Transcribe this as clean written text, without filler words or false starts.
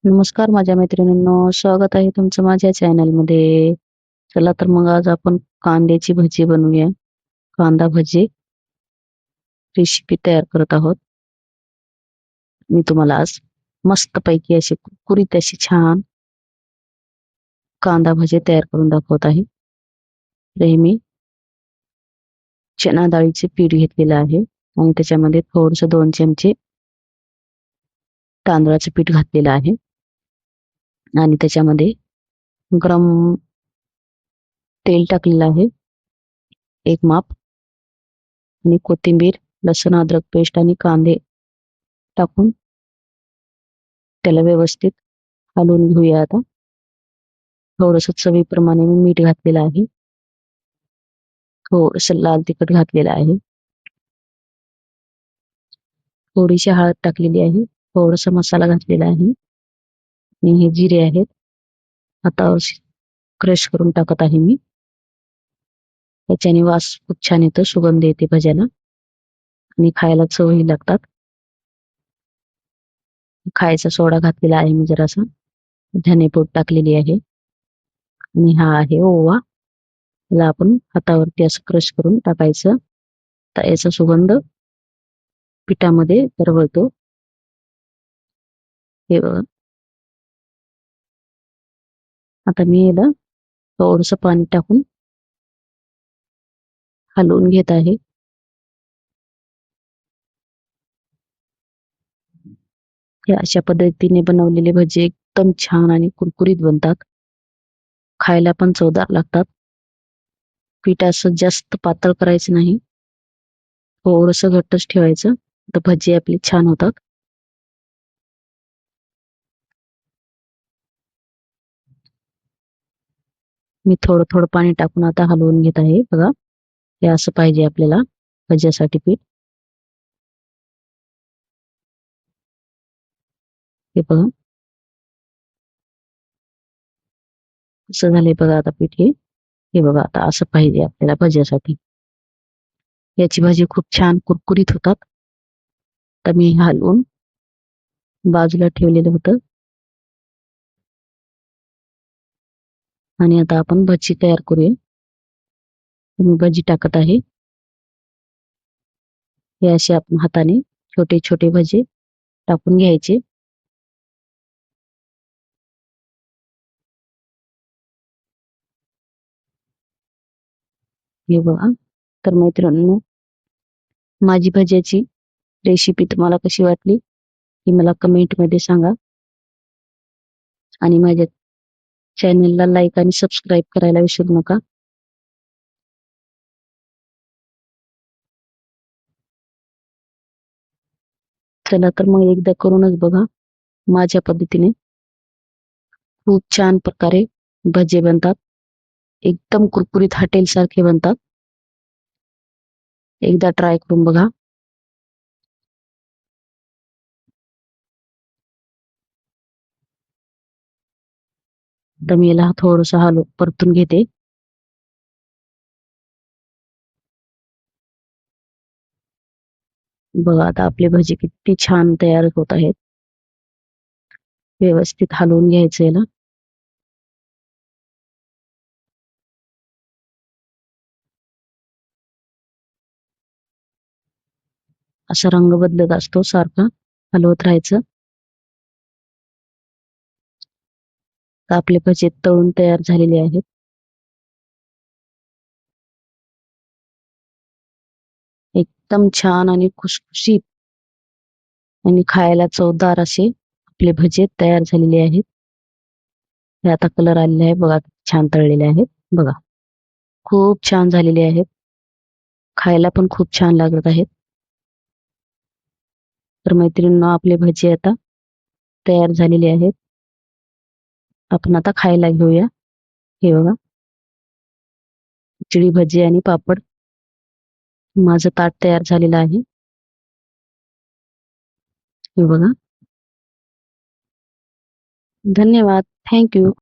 नमस्कार माझ्या मैत्रिणींनो, स्वागत आहे तुमचं माझ्या चॅनलमध्ये. चला तर मग आज आपण कांद्याची भजी बनवूया. कांदा भजी रेसिपी तयार करत आहोत. मी तुम्हाला आज मस्तपैकी अशी कुरकुरीत अशी छान कांदा भजी तयार करून दाखवत आहे. तर हे मी चणा डाळीचे पीठ घेतलेलं आहे आणि त्याच्यामध्ये थोडंसं 2 चमचे तांदळाचं पीठ घातलेलं आहे आणि त्याच्यामध्ये गरम तेल टाकलेलं आहे, एक माप आणि कोथिंबीर, लसूण, अद्रक पेस्ट आणि कांदे टाकून त्याला व्यवस्थित हलवून घेऊया. आता थोडंसं चवीप्रमाणे मी मीठ घातलेलं आहे, थोडंसं लाल तिखट घातलेलं आहे, थोडीशी हळद टाकलेली आहे, थोडासा मसाला घातलेला आहे आणि हे जिरे आहेत, हातावर क्रश करून टाकत आहे मी. त्याच्याने वास खूप छान येतो, सुगंध येते भज्याला आणि खायला चवही लागतात. खायचा सोडा घातलेला आहे मी जरासा, धनेपूड टाकलेली आहे आणि हा आहे ओवा. त्याला आपण हातावरती असं क्रश करून टाकायचं. तर याचा सुगंध पिठामध्ये दरवळतो. हे बघा, आता मी याला थोडंसं पाणी टाकून हलवून घेत आहे. हे अशा पद्धतीने बनवलेले भजी एकदम छान आणि कुरकुरीत बनतात. खायला पण चवदार लागतात. पीठ असं जास्त पातळ करायचं नाही, थोडंसं घट्टच ठेवायचं. तर भजी आपली छान होतात. मी थोडं थोडं पाणी टाकून आता हलवून घेत आहे. बघा, हे असं पाहिजे आपल्याला भज्यासाठी पीठ. हे बघा, असं झालंय बघा आता पीठ हे. हे बघा, आता असं पाहिजे आपल्याला भज्यासाठी. याची भाजी खूप छान कुरकुरीत होतात. तर मी हलवून बाजूला ठेवलेलं होतं आणि आता आपण भजी तयार करूया. मी भजी टाकत आहे. हे असे आपण हाताने छोटे छोटे भजे टाकून घ्यायचे. हे बघा, तर मैत्रिणींनो, माझी भज्याची रेसिपी तुम्हाला कशी वाटली ही मला कमेंटमध्ये सांगा आणि माझ्या चॅनलला लाईक आणि सबस्क्राईब करायला विसरू नका. चला तर मग एकदा करूनच बघा. माझ्या पद्धतीने खूप छान प्रकारे भजे बनतात. एकदम कुरकुरीत हॉटेल सारखे बनतात. एकदा ट्राय करून बघा. तर मी याला थोडंसं परतून घेते. बघा, आता आपले भजी किती छान तयार होत आहेत. व्यवस्थित हलवून घ्यायचं याला. असा रंग बदलत असतो सारखा, हलवत राहायचं. तर आपले भजे तळून तयार झालेले आहेत. एकदम छान आणि खुसखुशीत आणि खायला चवदार असे आपले भजे तयार झालेले आहेत. हे आता कलर आलेले आहे बघा, छान तळलेले आहेत बघा, खूप छान झालेले आहेत. खायला पण खूप छान लागत आहेत. तर मैत्रिणींनो, आपले भजी आता तयार झालेले आहेत. आपण आता खायला घेऊया. हे बघा, खिचडी, भजी आणि पापड. माझं ताट तयार झालेलं आहे. हे बघा. धन्यवाद. Thank you.